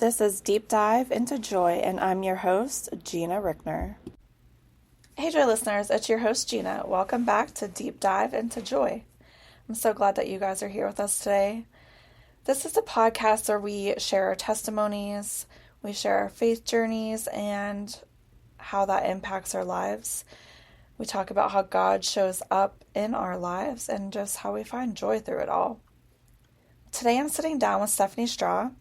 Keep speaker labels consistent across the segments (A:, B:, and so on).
A: This is Deep Dive into Joy, and I'm your host, Gina Rickner. Hey, Joy listeners, it's your host, Gina. Welcome back to Deep Dive into Joy. I'm so glad that you guys are here with us today. This is a podcast where we share our testimonies, we share our faith journeys, and how that impacts our lives. We talk about how God shows up in our lives and just how we find joy through it all. Today I'm sitting down with Stephanee Straw.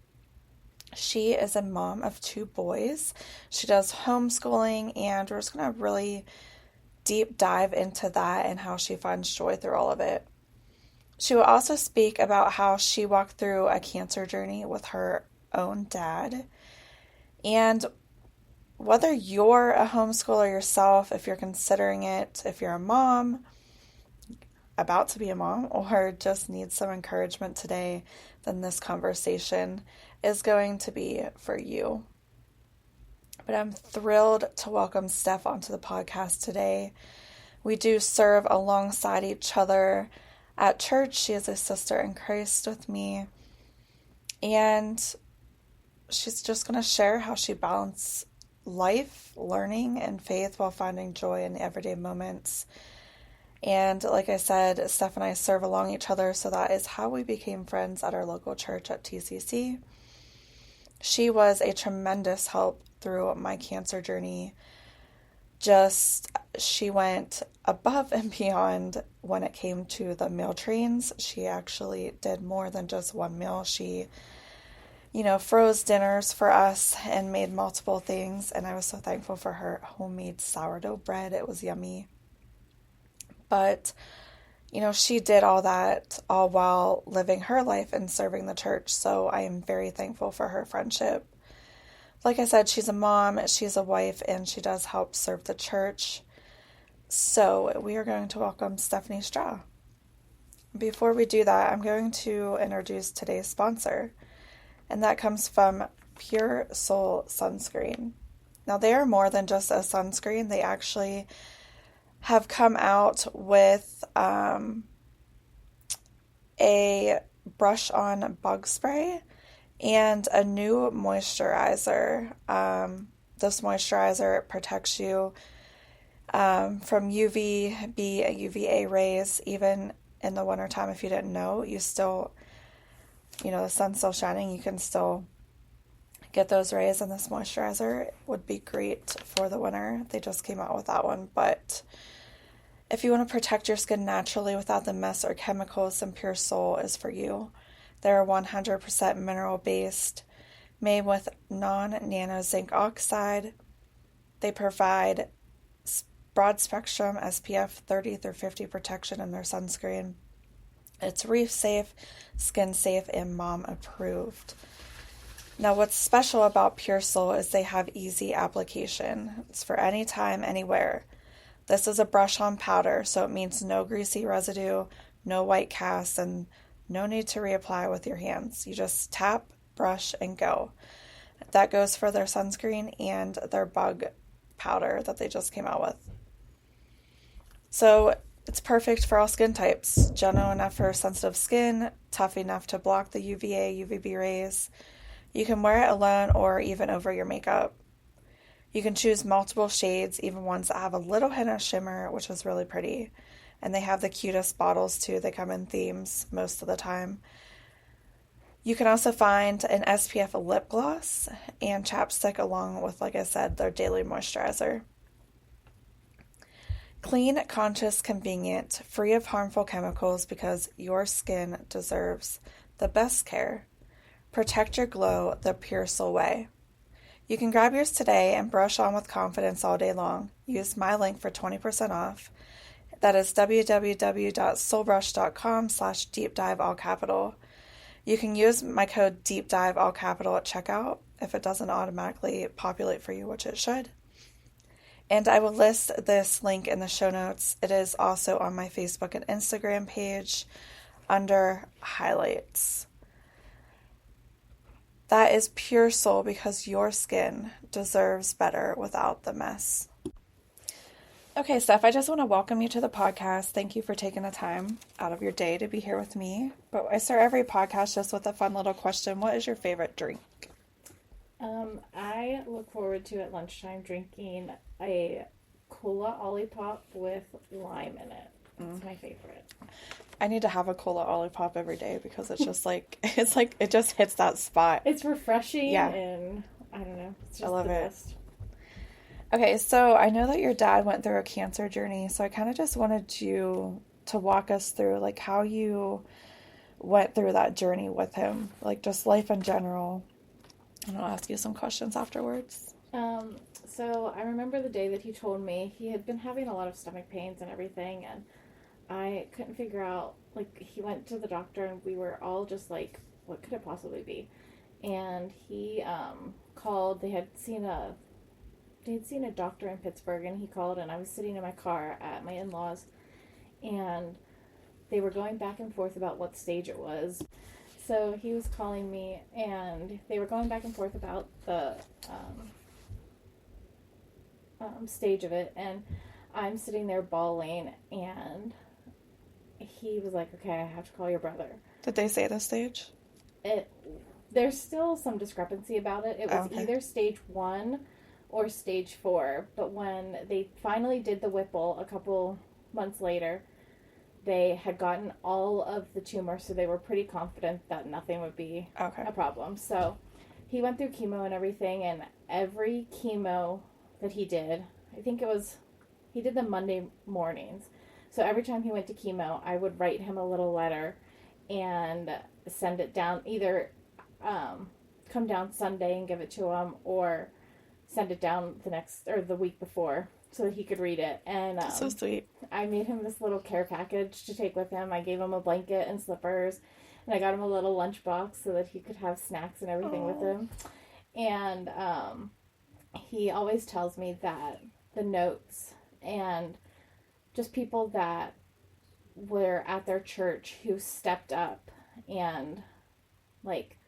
A: She is a mom of 2 boys. She does homeschooling, and we're just going to really deep dive into that and how she finds joy through all of it. She will also speak about how she walked through a cancer journey with her own dad. And whether you're a homeschooler yourself, if you're considering it, if you're a mom, about to be a mom, or just need some encouragement today, then this conversation is going to be for you. But I'm thrilled to welcome Steph onto the podcast today. We do serve alongside each other at church. She is a sister in Christ with me, and she's just going to share how she balances life, learning, and faith while finding joy in the everyday moments. And like I said, Steph and I serve along each other, so that is how we became friends at our local church at TCC. She was a tremendous help through my cancer journey. She went above and beyond when it came to the meal trains. She actually did more than just one meal. She, froze dinners for us and made multiple things, and I was so thankful for her homemade sourdough bread. It was yummy. But, she did all that all while living her life and serving the church, so I am very thankful for her friendship. Like I said, she's a mom, she's a wife, and she does help serve the church. So we are going to welcome Stephanee Straw. Before we do that, I'm going to introduce today's sponsor, and that comes from Pure Soul Sunscreen. Now, they are more than just a sunscreen. They actually have come out with a brush-on bug spray and a new moisturizer. This moisturizer protects you from UVB and UVA rays. Even in the wintertime, if you didn't know, you still, the sun's still shining, you can still get those rays, and this moisturizer would be great for the winter. They just came out with that one, but if you want to protect your skin naturally without the mess or chemicals, then Pure Soul is for you. They're 100% mineral-based, made with non-nano zinc oxide. They provide broad-spectrum SPF 30 through 50 protection in their sunscreen. It's reef-safe, skin-safe, and mom-approved. Now, what's special about Pure Soul is they have easy application. It's for any time, anywhere. This is a brush-on powder, so it means no greasy residue, no white cast, and no need to reapply with your hands. You just tap, brush, and go. That goes for their sunscreen and their bug powder that they just came out with. So it's perfect for all skin types. Gentle enough for sensitive skin, tough enough to block the UVA, UVB rays. You can wear it alone or even over your makeup. You can choose multiple shades, even ones that have a little hint of shimmer, which is really pretty. And they have the cutest bottles too. They come in themes most of the time. You can also find an SPF lip gloss and chapstick along with, like I said, their daily moisturizer. Clean, conscious, convenient, free of harmful chemicals, because your skin deserves the best care. Protect your glow the Pure Soul way. You can grab yours today and brush on with confidence all day long. Use my link for 20% off. That is www.soulbrush.com/deepdive all capital. You can use my code DEEPDIVE all capital at checkout if it doesn't automatically populate for you, which it should. And I will list this link in the show notes. It is also on my Facebook and Instagram page under highlights. That is Pure Soul, because your skin deserves better without the mess. Okay, Steph, I just want to welcome you to the podcast. Thank you for taking the time out of your day to be here with me. But I start every podcast just with a fun little question. What is your favorite drink?
B: I look forward to at lunchtime drinking a cola Olipop with lime in it. It's my favorite.
A: I need to have a cola Olipop every day because it's just like it just hits that spot.
B: It's refreshing
A: Yeah.
B: and I don't know, it's
A: I
B: just
A: love
B: the
A: it.
B: best.
A: Okay, so I know that your dad went through a cancer journey, so I kind of just wanted you to walk us through like how you went through that journey with him, like just life in general. And I'll ask you some questions afterwards.
B: Um, so I remember the day that he told me he had been having a lot of stomach pains and everything, and I couldn't figure out, like, he went to the doctor and we were all just like, what could it possibly be? And he called, they had seen a doctor in Pittsburgh, and he called, and I was sitting in my car at my in-laws, and they were going back and forth about what stage it was. So he was calling me, and they were going back and forth about the stage of it, and I'm sitting there bawling, and he was like, "Okay, I have to call your brother."
A: Did they say the stage?
B: It There's still some discrepancy about it. It was
A: Okay.
B: either stage 1 or stage 4, but when they finally did the Whipple a couple months later, they had gotten all of the tumor, so they were pretty confident that nothing would be
A: Okay.
B: a problem. So he went through chemo and everything, and every chemo that he did, I think he did them Monday mornings. So every time he went to chemo, I would write him a little letter and send it down, either come down Sunday and give it to him, or send it down the week before so that he could read it. And
A: That's so sweet.
B: I made him this little care package to take with him. I gave him a blanket and slippers, and I got him a little lunchbox so that he could have snacks and everything with him. And he always tells me that the notes and just people that were at their church who stepped up and like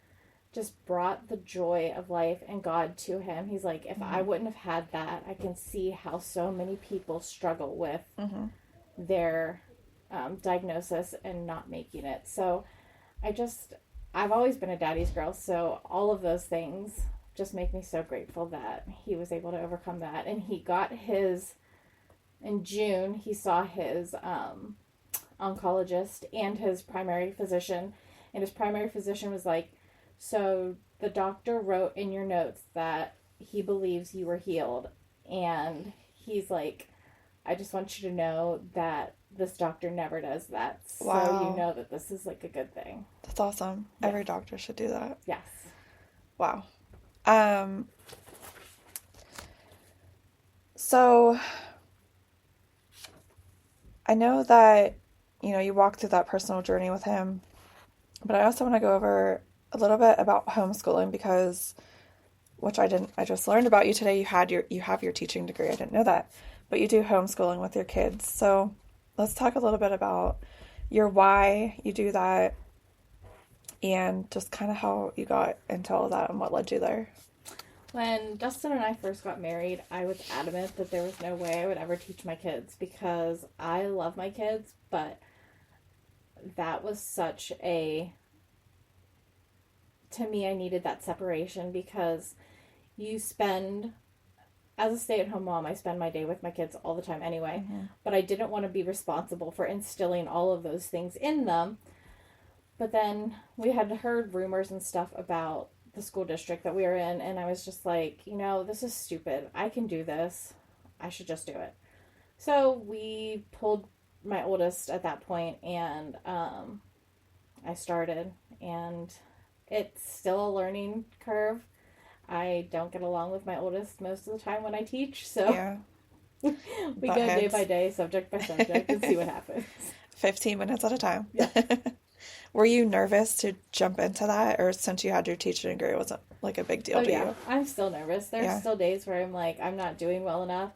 B: just brought the joy of life and God to him. He's like, if I wouldn't have had that, I can see how so many people struggle with their diagnosis and not making it. So I've always been a daddy's girl. So all of those things just make me so grateful that he was able to overcome that. And in June, he saw his oncologist and his primary physician. And his primary physician was like, so the doctor wrote in your notes that he believes you were healed. And he's like, I just want you to know that this doctor never does that. So
A: Wow.
B: you know that this is like a good thing.
A: That's awesome.
B: Yeah.
A: Every doctor should do that.
B: Yes.
A: Wow. So I know that, you walked through that personal journey with him, but I also want to go over a little bit about homeschooling because, which I didn't, I just learned about you today. You have your teaching degree. I didn't know that, but you do homeschooling with your kids. So let's talk a little bit about your why you do that and just kind of how you got into all that and what led you there.
B: When Dustin and I first got married, I was adamant that there was no way I would ever teach my kids because I love my kids, but that was to me, I needed that separation because as a stay-at-home mom, I spend my day with my kids all the time anyway, but I didn't want to be responsible for instilling all of those things in them. But then we had heard rumors and stuff about the school district that we were in, and I was just like, this is stupid. I can do this. I should just do it. So we pulled my oldest at that point, and I started, and it's still a learning curve. I don't get along with my oldest most of the time when I teach, so
A: Yeah.
B: we go day by day, subject by subject, and see what happens.
A: 15 minutes at a time.
B: Yeah.
A: Were you nervous to jump into that, or since you had your teaching degree, it wasn't like a big deal to you?
B: I'm still nervous. There's
A: Yeah.
B: still days where I'm like, I'm not doing well enough.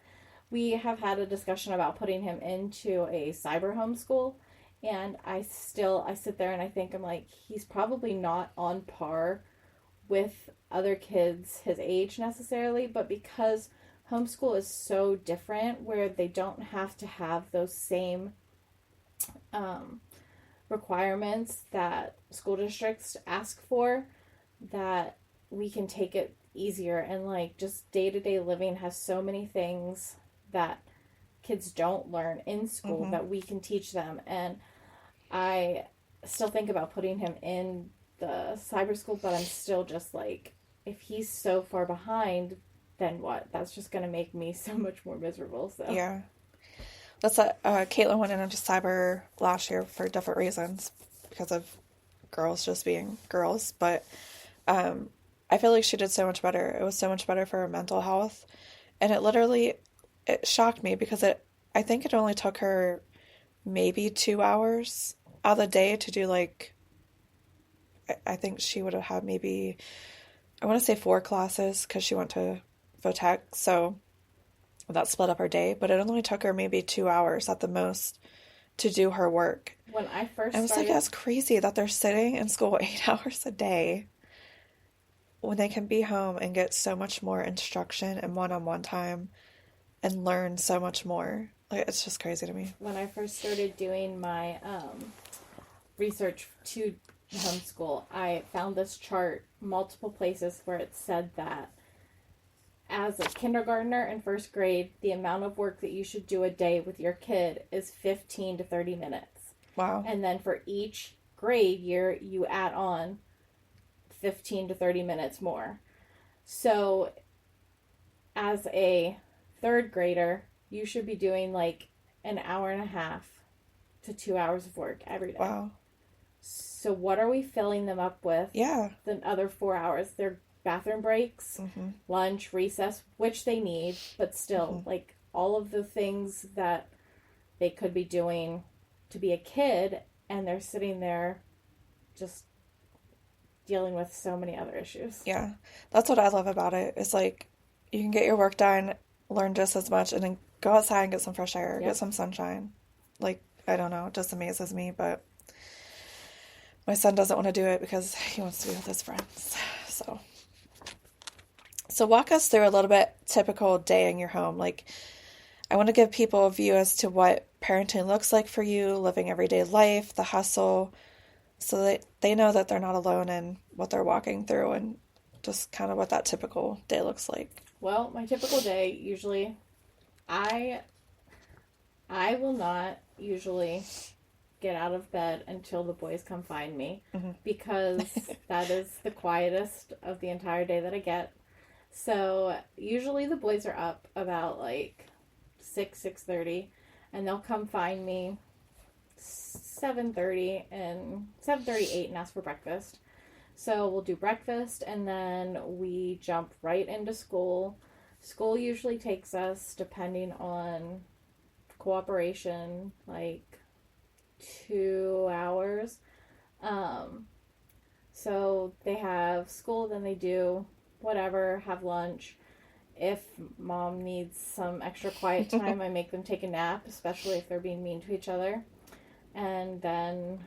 B: We have had a discussion about putting him into a cyber homeschool, and I sit there and I think, I'm like, he's probably not on par with other kids his age necessarily, but because homeschool is so different where they don't have to have those same requirements that school districts ask for, that we can take it easier, and like just day-to-day living has so many things that kids don't learn in school that we can teach them. And I still think about putting him in the cyber school, but I'm still just like, if he's so far behind, then what? That's just going to make me so much more miserable. So
A: Yeah. That's Caitlin went into cyber last year for different reasons because of girls just being girls. But I feel like she did so much better. It was so much better for her mental health. And it shocked me because I think it only took her maybe 2 hours out of the day to do like, I think she would have had maybe, I want to say 4 classes because she went to Votech. So that split up her day, but it only took her maybe 2 hours at the most to do her work.
B: when I first
A: I was like, that's crazy that they're sitting in school 8 hours a day when they can be home and get so much more instruction and one-on-one time and learn so much more. Like, it's just crazy to me.
B: when I first started doing my research to homeschool, I found this chart multiple places where it said that as a kindergartner in first grade, the amount of work that you should do a day with your kid is 15 to 30 minutes.
A: Wow.
B: And then for each grade year, you add on 15 to 30 minutes more. So as a third grader, you should be doing like an hour and a half to 2 hours of work every day.
A: Wow.
B: So what are we filling them up with?
A: Yeah.
B: The other 4 hours. Their bathroom breaks, lunch, recess, which they need, but still, like all of the things that they could be doing to be a kid, and they're sitting there just dealing with so many other issues.
A: Yeah. That's what I love about it. It's like you can get your work done, learn just as much, and then go outside and get some fresh air, get some sunshine. Like, I don't know, it just amazes me, but my son doesn't want to do it because he wants to be with his friends. So walk us through a little bit typical day in your home. Like, I want to give people a view as to what parenting looks like for you, living everyday life, the hustle, so that they know that they're not alone in what they're walking through and just kind of what that typical day looks like.
B: Well, my typical day, usually, I will not usually get out of bed until the boys come find me, because that is the quietest of the entire day that I get. So usually the boys are up about like 6:30, and they'll come find me 7:30 and 7:38 and ask for breakfast. So we'll do breakfast, and then we jump right into school. School usually takes us, depending on cooperation, like 2 hours. So they have school, then they do whatever, have lunch. If mom needs some extra quiet time, I make them take a nap, especially if they're being mean to each other. And then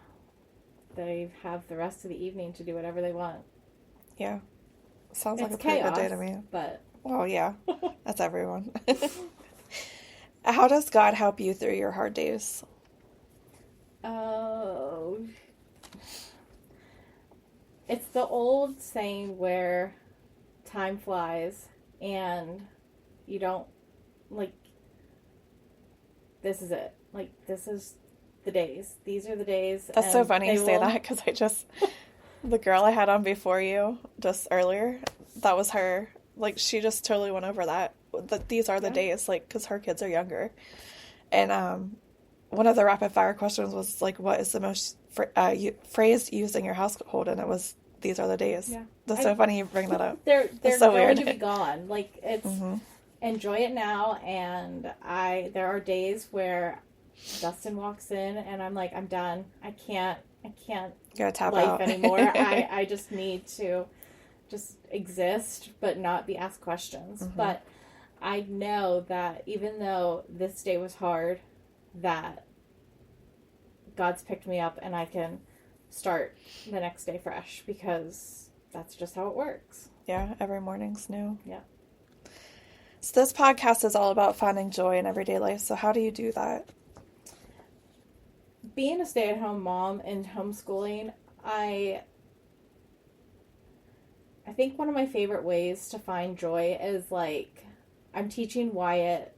B: they have the rest of the evening to do whatever they want.
A: Yeah. Sounds like
B: It's
A: a pretty
B: chaos,
A: good day to me.
B: But
A: well, yeah. That's everyone. How does God help you through your hard days?
B: Oh, it's the old saying where time flies and you don't, like, this is it. Like, this is the days. These are the days.
A: That's so funny you say that, because the girl I had on before you just earlier, that was her. Like, she just totally went over that. These are the days, like, because her kids are younger. And one of the rapid fire questions was, like, what is the most phrase used in your household? And it was, these are the days. Yeah. That's so funny you bring that up.
B: They're
A: so
B: going
A: weird.
B: to be gone. Like, it's, enjoy it now. And there are days where Dustin walks in and I'm like, I'm done. I can't
A: tap
B: life
A: out
B: anymore. I just need to just exist, but not be asked questions. But I know that even though this day was hard, that God's picked me up and I can start the next day fresh, because that's just how it works.
A: Yeah, every morning's new.
B: Yeah.
A: So this podcast is all about finding joy in everyday life. So how do you do that?
B: Being a stay-at-home mom and homeschooling, I I think one of my favorite ways to find joy is like I'm teaching Wyatt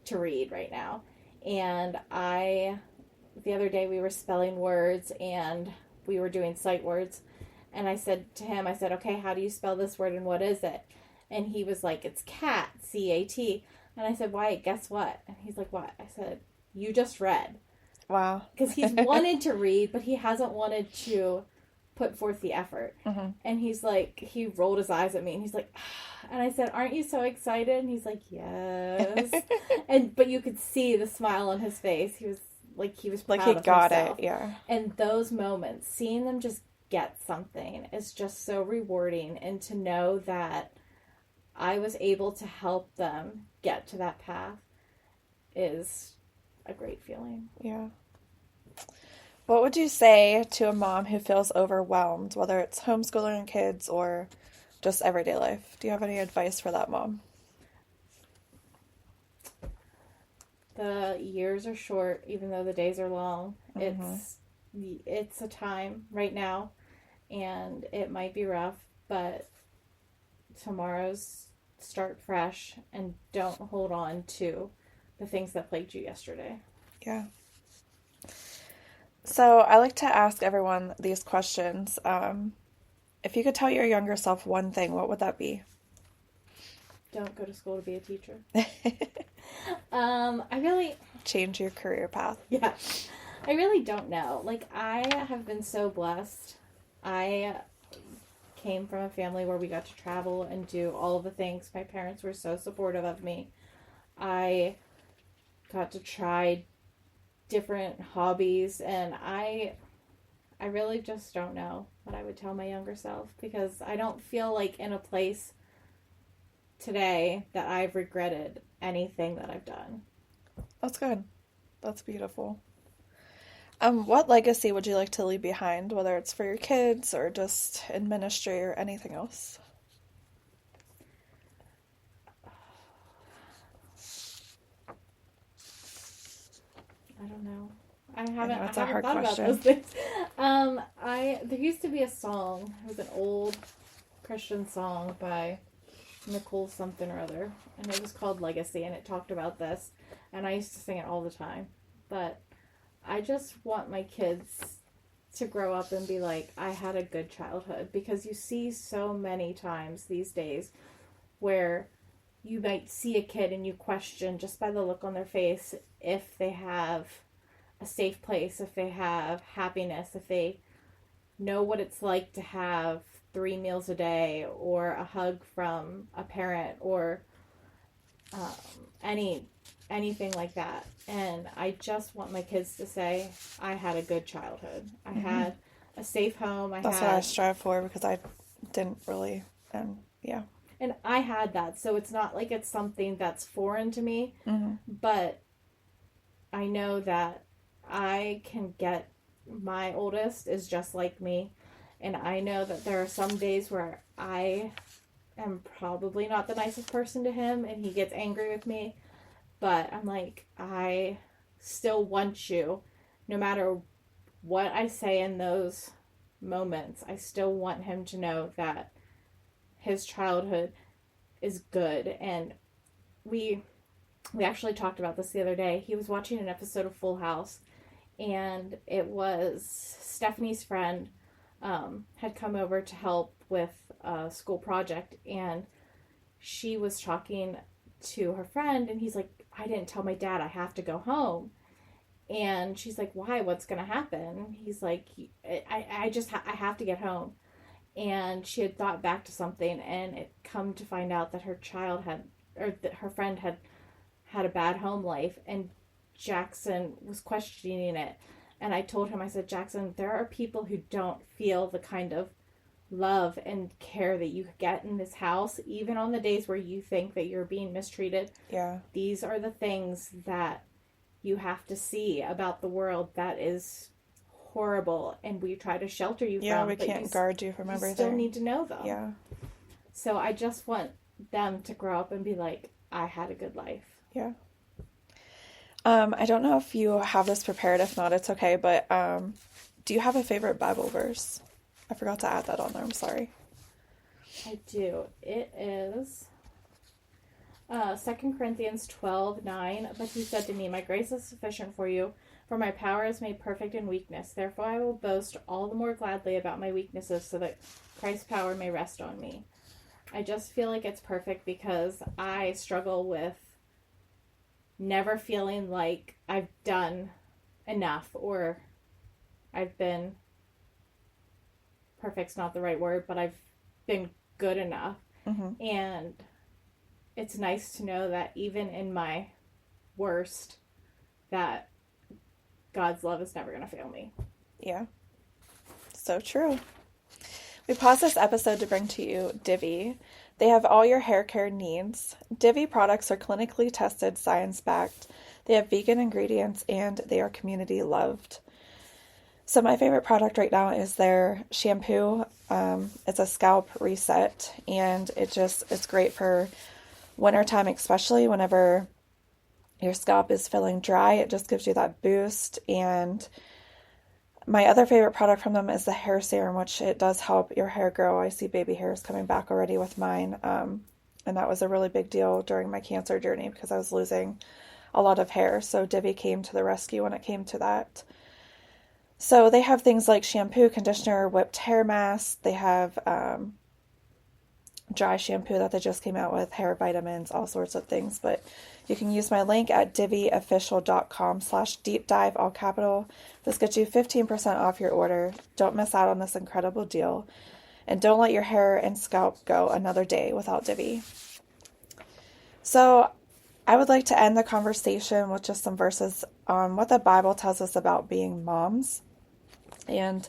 B: to read right now. And the other day we were spelling words and we were doing sight words. And I said to him, I said, okay, how do you spell this word and what is it? And he was like, it's cat, C-A-T. And I said, Wyatt, guess what? And he's like, what? I said, you just read.
A: Wow.
B: Because he's wanted to read, but he hasn't wanted to put forth the effort.
A: Mm-hmm.
B: And he's like, he rolled his eyes at me and he's like, ah. And I said, aren't you so excited? And he's like, yes. But you could see the smile on his face. He was proud
A: like he
B: of
A: got
B: himself.
A: it, yeah.
B: And those moments, seeing them just get something is just so rewarding. And to know that I was able to help them get to that path is a great feeling.
A: Yeah. What would you say to a mom who feels overwhelmed, whether it's homeschooling kids or just everyday life? Do you have any advice for that mom?
B: The years are short, even though the days are long.
A: Mm-hmm.
B: It's a time right now, and it might be rough, but tomorrow's start fresh and don't hold on to the things that plagued you yesterday.
A: Yeah. So I like to ask everyone these questions. If you could tell your younger self one thing, what would that be?
B: Don't go to school to be a teacher. I really...
A: Change your career path.
B: Yeah. I really don't know. Like, I have been so blessed. I came from a family where we got to travel and do all of the things. My parents were so supportive of me. I got to try different hobbies, and I really just don't know what I would tell my younger self, because I don't feel like in a place today that I've regretted anything that I've done.
A: That's good. That's beautiful. What legacy would you like to leave behind, whether it's for your kids or just in ministry or anything else?
B: I don't know. I haven't
A: hard
B: thought
A: question.
B: about those things. There used to be a song. It was an old Christian song by Nicole something or other, and it was called Legacy, and it talked about this, and I used to sing it all the time. But I just want my kids to grow up and be like, I had a good childhood, because you see so many times these days where you might see a kid and you question just by the look on their face if they have a safe place, if they have happiness, if they know what it's like to have 3 meals a day or a hug from a parent or anything like that. And I just want my kids to say, I had a good childhood. I had a safe home.
A: That's what I strive for, because I didn't really, yeah.
B: And I had that, so it's not like it's something that's foreign to me, but I know that I can get, my oldest is just like me, and I know that there are some days where I am probably not the nicest person to him, and he gets angry with me, but I'm like, I still want you, no matter what I say in those moments, I still want him to know that his childhood is good. And we actually talked about this the other day. He was watching an episode of Full House, and it was Stephanie's friend had come over to help with a school project, and she was talking to her friend, and he's like, I didn't tell my dad I have to go home. And she's like, why? What's going to happen? He's like, I have to get home. And she had thought back to something, and it come to find out that her her friend had a bad home life, and Jackson was questioning it. And I told him, I said, Jackson, there are people who don't feel the kind of love and care that you get in this house, even on the days where you think that you're being mistreated.
A: Yeah.
B: These are the things that you have to see about the world that is horrible, and we try to shelter you from.
A: Yeah, we can't guard you from everything.
B: You still need to know them.
A: Yeah.
B: So I just want them to grow up and be like, I had a good life.
A: Yeah. I don't know if you have this prepared. If not, it's okay. But do you have a favorite Bible verse? I forgot to add that on there. I'm sorry.
B: I do. It is 2 Corinthians 12:9. But he said to me, my grace is sufficient for you, for my power is made perfect in weakness. Therefore I will boast all the more gladly about my weaknesses, so that Christ's power may rest on me. I just feel like it's perfect because I struggle with never feeling like I've done enough, or I've been, perfect's not the right word, but I've been good enough.
A: Mm-hmm.
B: And it's nice to know that even in my worst, that God's love is never going to fail me.
A: Yeah. So true. We paused this episode to bring to you Divi. They have all your hair care needs. Divi products are clinically tested, science-backed. They have vegan ingredients, and they are community loved. So my favorite product right now is their shampoo. It's a scalp reset, and it's great for wintertime, especially whenever your scalp is feeling dry. It just gives you that boost. And my other favorite product from them is the hair serum, which it does help your hair grow. I see baby hairs coming back already with mine. And that was a really big deal during my cancer journey because I was losing a lot of hair. So Divi came to the rescue when it came to that. So they have things like shampoo, conditioner, whipped hair mask. They have dry shampoo that they just came out with, hair vitamins, all sorts of things. But you can use my link at diviofficial.com/deepdive, all capital. This gets you 15% off your order. Don't miss out on this incredible deal. And don't let your hair and scalp go another day without Divi. So I would like to end the conversation with just some verses on what the Bible tells us about being moms. And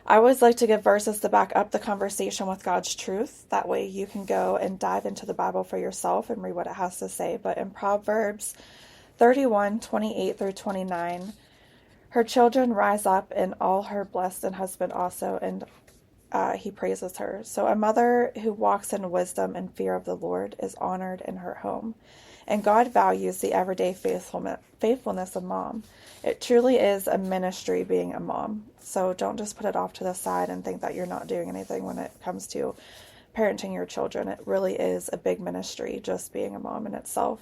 A: I always like to give verses to back up the conversation with God's truth. That way you can go and dive into the Bible for yourself and read what it has to say. But in Proverbs 31:28-29, her children rise up, and all her blessed and husband also, and he praises her. So a mother who walks in wisdom and fear of the Lord is honored in her home. And God values the everyday faithfulness of mom. It truly is a ministry being a mom. So don't just put it off to the side and think that you're not doing anything when it comes to parenting your children. It really is a big ministry, just being a mom in itself.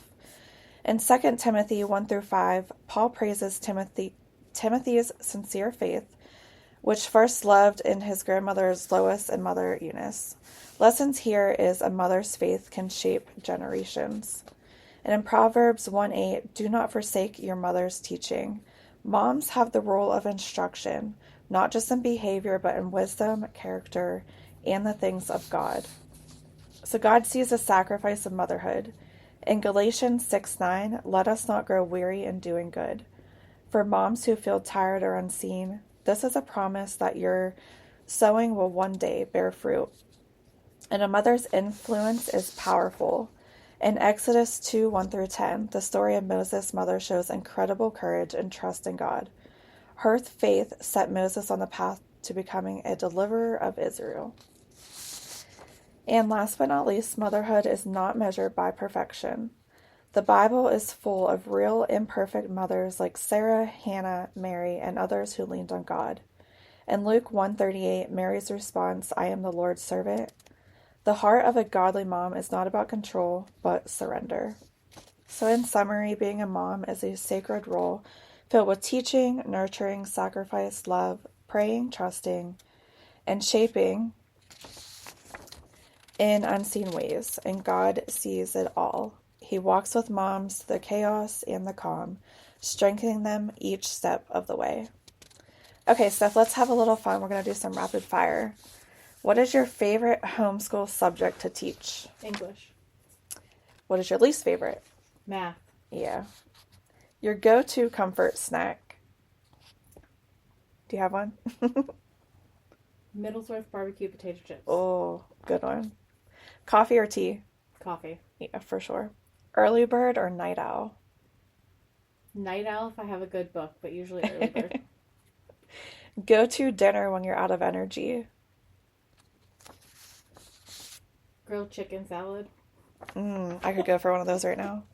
A: In 2 Timothy 1-5, Paul praises Timothy's sincere faith, which first loved in his grandmothers Lois and mother Eunice. Lessons here is a mother's faith can shape generations. And in Proverbs 1:8, do not forsake your mother's teaching. Moms have the role of instruction, not just in behavior, but in wisdom, character, and the things of God. So God sees the sacrifice of motherhood. In Galatians 6:9, let us not grow weary in doing good. For moms who feel tired or unseen, this is a promise that your sowing will one day bear fruit. And a mother's influence is powerful. In Exodus 2:1-10, the story of Moses' mother shows incredible courage and trust in God. Her faith set Moses on the path to becoming a deliverer of Israel. And last but not least, motherhood is not measured by perfection. The Bible is full of real imperfect mothers like Sarah, Hannah, Mary, and others who leaned on God. In Luke 1:38, Mary's response, I am the Lord's servant. The heart of a godly mom is not about control, but surrender. So in summary, being a mom is a sacred role filled with teaching, nurturing, sacrifice, love, praying, trusting, and shaping in unseen ways. And God sees it all. He walks with moms, the chaos and the calm, strengthening them each step of the way. Okay, Steph, let's have a little fun. We're going to do some rapid fire. What is your favorite homeschool subject to teach?
B: English.
A: What is your least favorite?
B: Math.
A: Yeah. Your go-to comfort snack? Do you have one?
B: Middlesworth barbecue potato chips.
A: Oh, good one. Coffee or tea?
B: Coffee.
A: Yeah, for sure. Early bird or night owl?
B: Night owl if I have a good book, but usually early bird.
A: Go-to dinner when you're out of energy?
B: Grilled chicken salad.
A: I could go for one of those right now.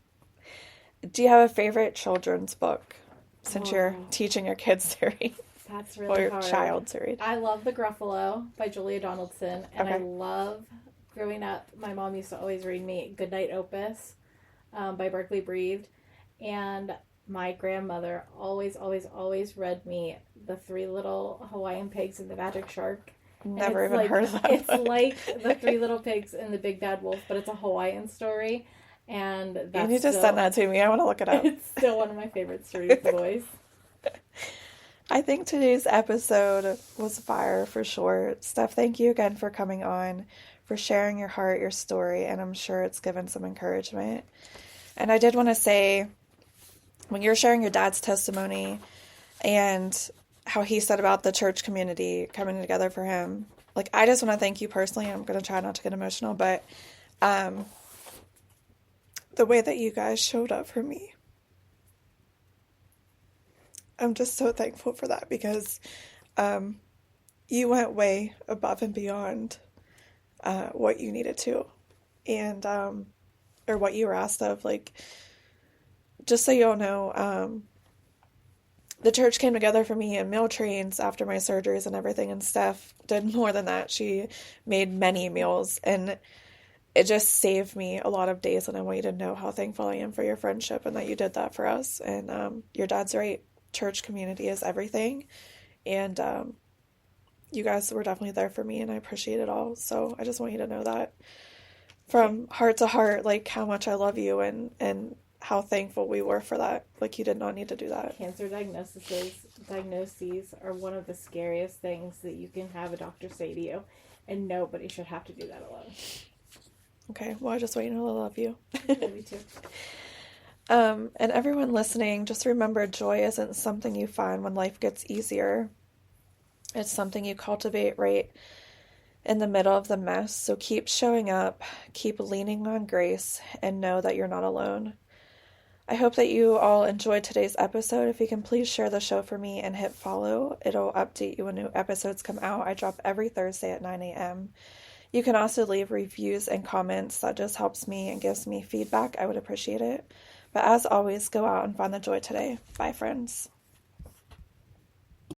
A: Do you have a favorite children's book since you're teaching your kids to read?
B: That's really
A: or your
B: hard.
A: child to read?
B: I love The Gruffalo by Julia Donaldson, and
A: Okay.
B: I love growing up, my mom used to always read me Goodnight Opus by Berkeley Breathed. And my grandmother always read me The Three Little Hawaiian Pigs and the Magic Shark.
A: Never even heard of that.
B: It's like The Three Little Pigs and the Big Bad Wolf, but it's a Hawaiian story. And
A: you need to send that to me. I want to look it up.
B: It's still one of my favorite stories with the boys.
A: I think today's episode was fire for sure. Steph, thank you again for coming on, for sharing your heart, your story, and I'm sure it's given some encouragement. And I did want to say, when you're sharing your dad's testimony and how he said about the church community coming together for him, like, I just want to thank you personally. I'm going to try not to get emotional, but the way that you guys showed up for me, I'm just so thankful for that, because you went way above and beyond what you needed to, and or what you were asked of. Like, just so you all know, the church came together for me in meal trains after my surgeries and everything, and Steph did more than that. She made many meals, and it just saved me a lot of days, and I want you to know how thankful I am for your friendship and that you did that for us. And your dad's right. Church community is everything, and you guys were definitely there for me, and I appreciate it all. So I just want you to know that from heart to heart, like, how much I love you, and how thankful we were for that. Like, you did not need to do that.
B: Cancer diagnoses are one of the scariest things that you can have a doctor say to you, and nobody should have to do that alone.
A: Okay, well, I just want you to know I love you.
B: Yeah, me too.
A: And everyone listening, just remember, joy isn't something you find when life gets easier. It's something you cultivate right in the middle of the mess. So keep showing up, keep leaning on grace, and know that you're not alone. I hope that you all enjoyed today's episode. If you can please share the show for me and hit follow. It'll update you when new episodes come out. I drop every Thursday at 9 a.m. You can also leave reviews and comments. That just helps me and gives me feedback. I would appreciate it. But as always, go out and find the joy today. Bye, friends.